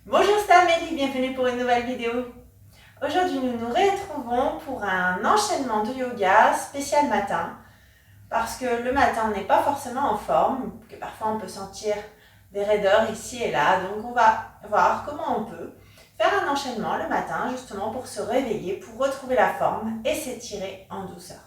Bonjour, c'est Amélie, bienvenue pour une nouvelle vidéo. Aujourd'hui, nous nous retrouvons pour un enchaînement de yoga spécial matin. Parce que le matin, on n'est pas forcément en forme, que parfois on peut sentir des raideurs ici et là. Donc on va voir comment on peut faire un enchaînement le matin, justement pour se réveiller, pour retrouver la forme et s'étirer en douceur.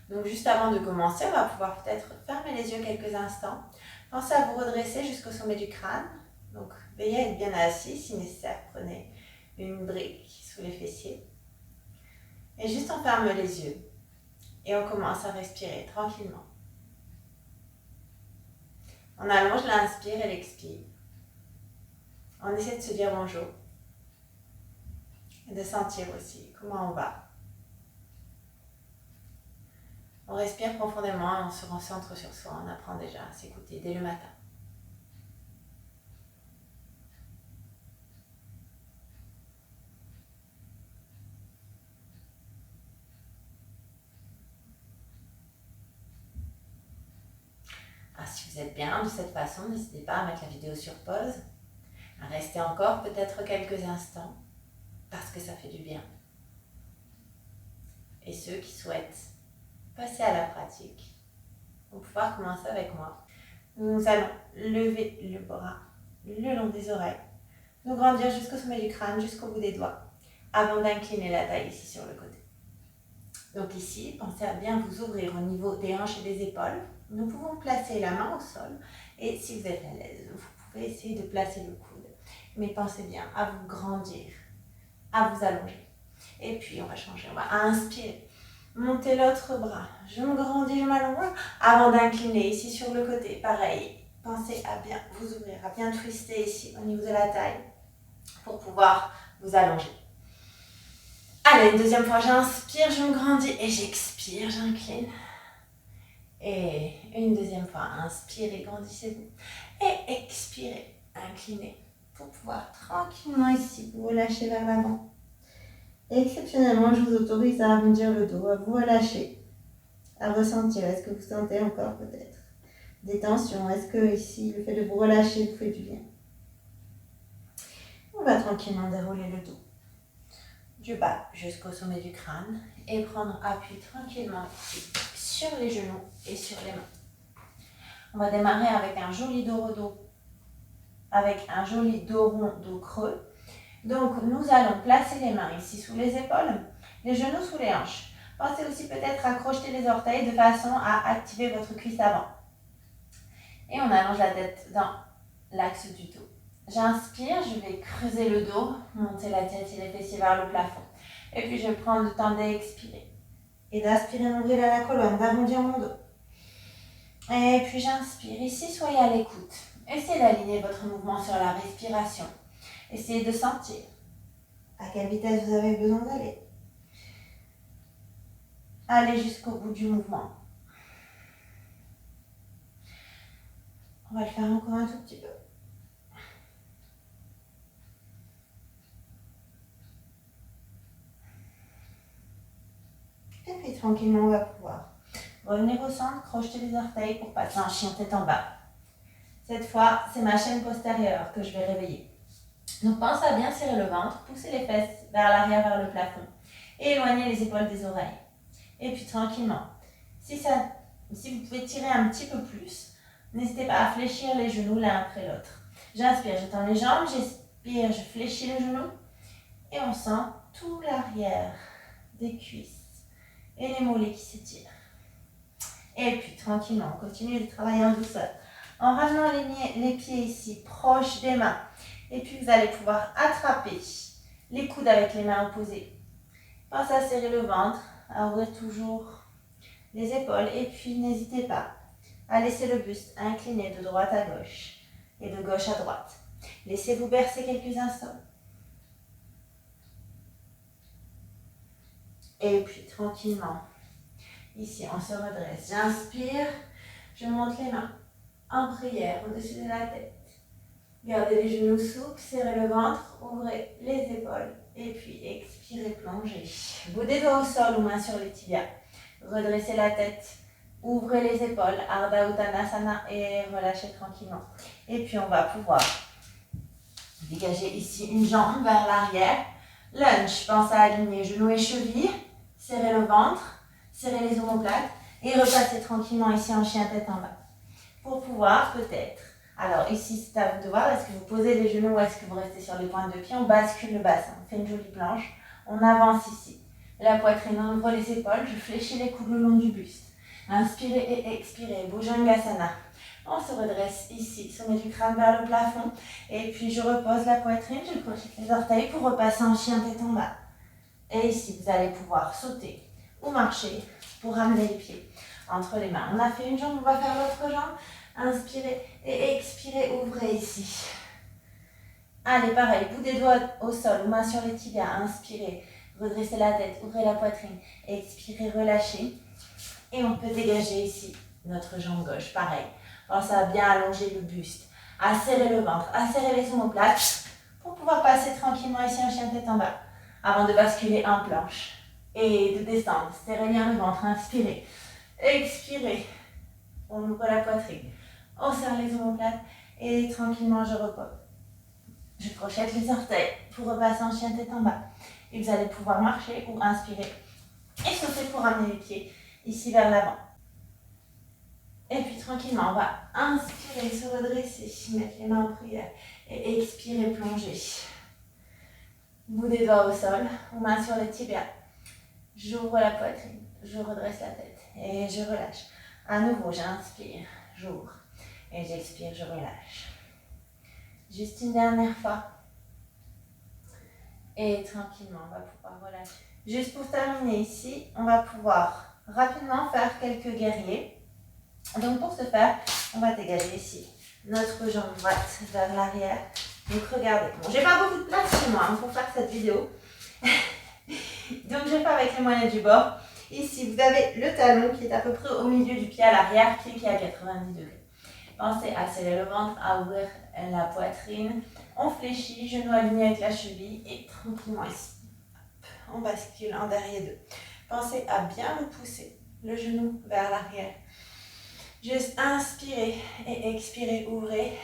Donc juste avant de commencer, on va pouvoir peut-être fermer les yeux quelques instants. Pensez à vous redresser jusqu'au sommet du crâne. Donc veillez à être bien assis, si nécessaire, prenez une brique sous les fessiers. Et juste on ferme les yeux et on commence à respirer tranquillement. On allonge l'inspire et l'expire. On essaie de se dire bonjour et de sentir aussi comment on va. On respire profondément, on se recentre sur soi, on apprend déjà à s'écouter dès le matin. Si vous êtes bien de cette façon, n'hésitez pas à mettre la vidéo sur pause, à rester encore peut-être quelques instants, parce que ça fait du bien. Et ceux qui souhaitent passer à la pratique vont pouvoir commencer avec moi. Nous allons lever le bras le long des oreilles, nous grandir jusqu'au sommet du crâne, jusqu'au bout des doigts, avant d'incliner la taille ici sur le côté. Donc ici, pensez à bien vous ouvrir au niveau des hanches et des épaules. Nous pouvons placer la main au sol et si vous êtes à l'aise, vous pouvez essayer de placer le coude. Mais pensez bien à vous grandir, à vous allonger. Et puis on va changer, on va inspirer. Montez l'autre bras, je me grandis, je m'allonge, avant d'incliner ici sur le côté. Pareil, pensez à bien vous ouvrir, à bien twister ici au niveau de la taille pour pouvoir vous allonger. Allez, une deuxième fois, j'inspire, je me grandis et j'expire, j'incline. Et une deuxième fois, inspirez, grandissez-vous. Et expirez, inclinez pour pouvoir tranquillement ici vous relâcher vers l'avant. Exceptionnellement, je vous autorise à arrondir le dos, à vous relâcher, à ressentir. Est-ce que vous sentez encore peut-être des tensions? Est-ce que ici, le fait de vous relâcher vous fait du bien? On va tranquillement dérouler le dos du bas jusqu'au sommet du crâne et prendre appui tranquillement ici sur les genoux et sur les mains. On va démarrer avec un joli dos rond, avec un joli dos rond, dos creux. Donc, nous allons placer les mains ici sous les épaules, les genoux sous les hanches. Pensez aussi peut-être à crocheter les orteils de façon à activer votre cuisse avant. Et on allonge la tête dans l'axe du dos. J'inspire, je vais creuser le dos, monter la tête et les fessiers vers le plafond. Et puis, je prends le temps d'expirer. Et d'aspirer, m'ouvrir à la colonne, d'arrondir mon dos. Et puis, j'inspire. Ici, soyez à l'écoute. Essayez d'aligner votre mouvement sur la respiration. Essayez de sentir à quelle vitesse vous avez besoin d'aller. Allez jusqu'au bout du mouvement. On va le faire encore un tout petit peu. Et puis tranquillement, on va pouvoir revenir au centre, crocheter les orteils pour passer en chien tête en bas. Cette fois, c'est ma chaîne postérieure que je vais réveiller. Donc pense à bien serrer le ventre, pousser les fesses vers l'arrière, vers le plafond et éloigner les épaules des oreilles. Et puis tranquillement, si vous pouvez tirer un petit peu plus, n'hésitez pas à fléchir les genoux l'un après l'autre. J'inspire, je tends les jambes, j'expire, je fléchis le genou et on sent tout l'arrière des cuisses et les mollets qui s'étirent. Et puis tranquillement, on continue de travailler en douceur en ramenant les pieds ici proches des mains. Et puis vous allez pouvoir attraper les coudes avec les mains opposées. Pensez à serrer le ventre, à ouvrir toujours les épaules et puis n'hésitez pas à laisser le buste incliné de droite à gauche et de gauche à droite. Laissez-vous bercer quelques instants. Et puis tranquillement, ici on se redresse. J'inspire, je monte les mains en prière au-dessus de la tête. Gardez les genoux souples, serrez le ventre, ouvrez les épaules et puis expirez, plongez. Bout des doigts au sol ou main sur les tibias. Redressez la tête, ouvrez les épaules, Ardha Uttanasana et relâchez tranquillement. Et puis on va pouvoir Dégagez ici une jambe vers l'arrière. Lunge, pensez à aligner genoux et chevilles. Serrez le ventre, serrez les omoplates et repassez tranquillement ici en chien tête en bas. Pour pouvoir peut-être, alors ici c'est à vous de voir, est-ce que vous posez les genoux ou est-ce que vous restez sur les pointes de pied, on bascule le bassin, on fait une jolie planche, on avance ici. La poitrine, on ouvre les épaules, je fléchis les coudes le long du buste. Inspirez et expirez, Bhujangasana. On se redresse ici, sommet du crâne vers le plafond. Et puis je repose la poitrine, je crochet les orteils pour repasser en chien tête en bas. Et ici, vous allez pouvoir sauter ou marcher pour ramener les pieds entre les mains. On a fait une jambe, on va faire l'autre jambe. Inspirez et expirez, ouvrez ici. Allez, pareil, bout des doigts au sol, ou mains sur les tibias. Inspirez, redressez la tête, ouvrez la poitrine. Expirez, relâchez. Et on peut dégager ici notre jambe gauche, pareil. Pensez à bien allonger le buste, à serrer le ventre, à serrer les omoplates pour pouvoir passer tranquillement ici en chien tête en bas avant de basculer en planche et de descendre. Serrez bien le ventre, inspirez, expirez. On ouvre la poitrine, on serre les omoplates et tranquillement je repose. Je crochette les orteils pour repasser en chien tête en bas. Et vous allez pouvoir marcher ou inspirer et sauter pour ramener les pieds ici vers l'avant. Et puis tranquillement, on va inspirer, se redresser, mettre les mains en prière et expirer, plonger. Bout des doigts au sol, ou mains sur les tibias. J'ouvre la poitrine, je redresse la tête et je relâche. À nouveau, j'inspire, j'ouvre et j'expire, je relâche. Juste une dernière fois. Et tranquillement, on va pouvoir relâcher. Juste pour terminer ici, on va pouvoir rapidement faire quelques guerriers. Donc pour ce faire, on va dégager ici notre jambe droite vers l'arrière. Donc regardez, bon, j'ai pas beaucoup de place chez moi pour faire cette vidéo. Donc je vais faire avec les moyens du bord. Ici, vous avez le talon qui est à peu près au milieu du pied à l'arrière, pied qui est à 90 degrés. Pensez à serrer le ventre, à ouvrir la poitrine. On fléchit, genoux alignés avec la cheville et tranquillement ici. On bascule en derrière deux. Pensez à bien vous pousser le genou vers l'arrière. Juste inspirez et expirez, ouvrez.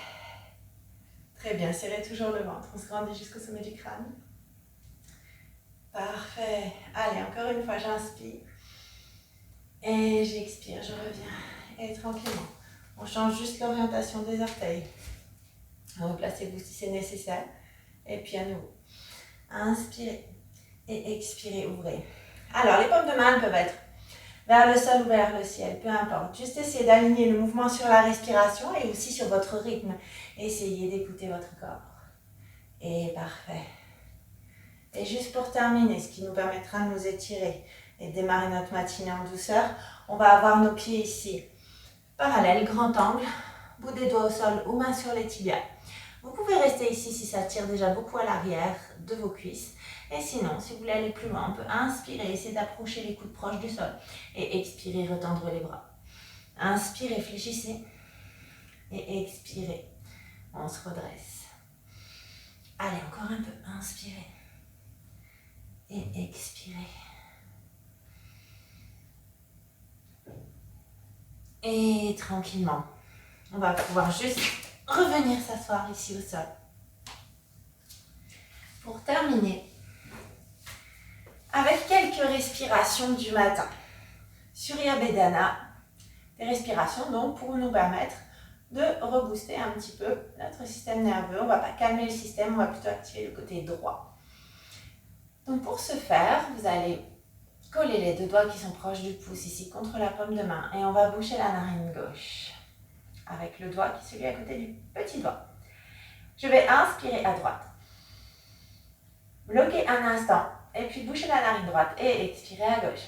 Très bien, serrez toujours le ventre. On se grandit jusqu'au sommet du crâne. Parfait. Allez, encore une fois, j'inspire. Et j'expire, je reviens. Et tranquillement, on change juste l'orientation des orteils. Replacez-vous si c'est nécessaire. Et puis à nouveau, inspirez et expirez, ouvrez. Alors, les paumes de main peuvent être vers le sol ou vers le ciel, peu importe. Juste essayez d'aligner le mouvement sur la respiration et aussi sur votre rythme. Essayez d'écouter votre corps. Et parfait. Et juste pour terminer, ce qui nous permettra de nous étirer et de démarrer notre matinée en douceur, on va avoir nos pieds ici, parallèles, grand angle, bout des doigts au sol ou main sur les tibias. Vous pouvez rester ici si ça tire déjà beaucoup à l'arrière de vos cuisses. Et sinon, si vous voulez aller plus loin, on peut inspirer, essayer d'approcher les coudes proches du sol. Et expirer, retendre les bras. Inspirez, fléchissez. Et expirez, on se redresse. Allez, encore un peu, inspirez. Et expirez. Et tranquillement, on va pouvoir juste revenir s'asseoir ici au sol. Pour terminer, avec quelques respirations du matin. Surya Bedana, des respirations donc pour nous permettre de rebooster un petit peu notre système nerveux. On ne va pas calmer le système, on va plutôt activer le côté droit. Donc pour ce faire, vous allez coller les deux doigts qui sont proches du pouce ici contre la paume de main et on va boucher la narine gauche avec le doigt qui est celui à côté du petit doigt. Je vais inspirer à droite, bloquer un instant et puis boucher la narine droite et expirer à gauche.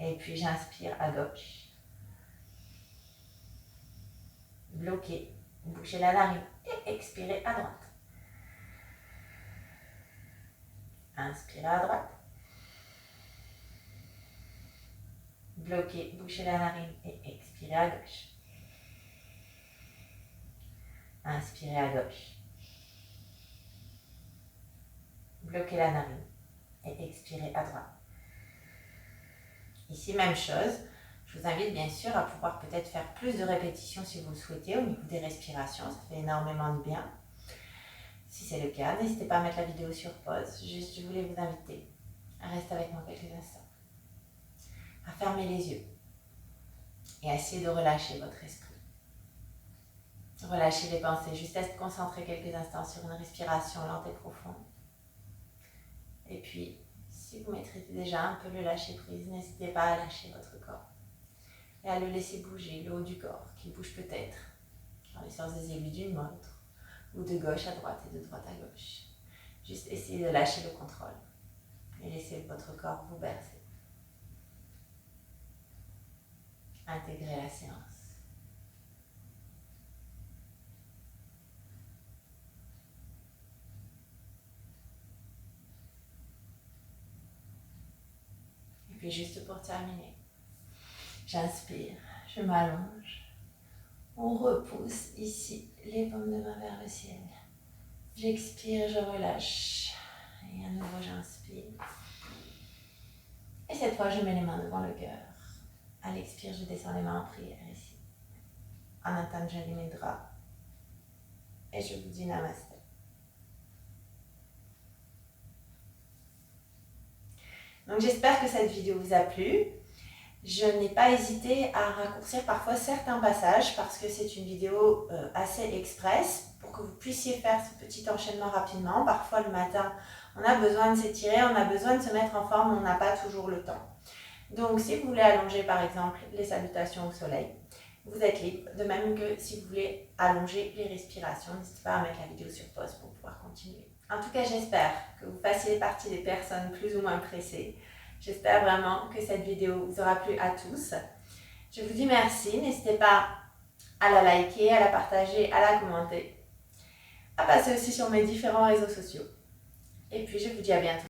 Et puis j'inspire à gauche, bloquer, boucher la narine et expirer à droite. Inspirez à droite. Bloquez, bouchez la narine et expirez à gauche. Inspirez à gauche. Bloquez la narine et expirez à droite. Ici, même chose. Je vous invite bien sûr à pouvoir peut-être faire plus de répétitions si vous le souhaitez au niveau des respirations, ça fait énormément de bien. Si c'est le cas, n'hésitez pas à mettre la vidéo sur pause. Juste, je voulais vous inviter à rester avec moi quelques instants, à fermer les yeux et à essayer de relâcher votre esprit. Relâchez les pensées, juste à se concentrer quelques instants sur une respiration lente et profonde. Et puis, si vous maîtrisez déjà un peu le lâcher prise, n'hésitez pas à lâcher votre corps et à le laisser bouger, le haut du corps qui bouge peut-être dans les sens des aiguilles d'une montre ou de gauche à droite et de droite à gauche. Juste essayez de lâcher le contrôle et laissez votre corps vous bercer. Intégrez la séance. Et puis juste pour terminer, j'inspire, je m'allonge. On repousse ici les paumes de main vers le ciel. J'expire, je relâche. Et à nouveau, j'inspire. Et cette fois, je mets les mains devant le cœur. À l'expire, je descends les mains en prière ici. En attendant, j'allume mes draps. Et je vous dis namasté. Donc j'espère que cette vidéo vous a plu. Je n'ai pas hésité à raccourcir parfois certains passages parce que c'est une vidéo assez express pour que vous puissiez faire ce petit enchaînement rapidement. Parfois le matin, on a besoin de s'étirer, on a besoin de se mettre en forme, on n'a pas toujours le temps. Donc si vous voulez allonger par exemple les salutations au soleil, vous êtes libre. De même que si vous voulez allonger les respirations, n'hésitez pas à mettre la vidéo sur pause pour pouvoir continuer. En tout cas, j'espère que vous fassiez partie des personnes plus ou moins pressées. J'espère vraiment que cette vidéo vous aura plu à tous. Je vous dis merci. N'hésitez pas à la liker, à la partager, à la commenter, à passer aussi sur mes différents réseaux sociaux. Et puis, je vous dis à bientôt.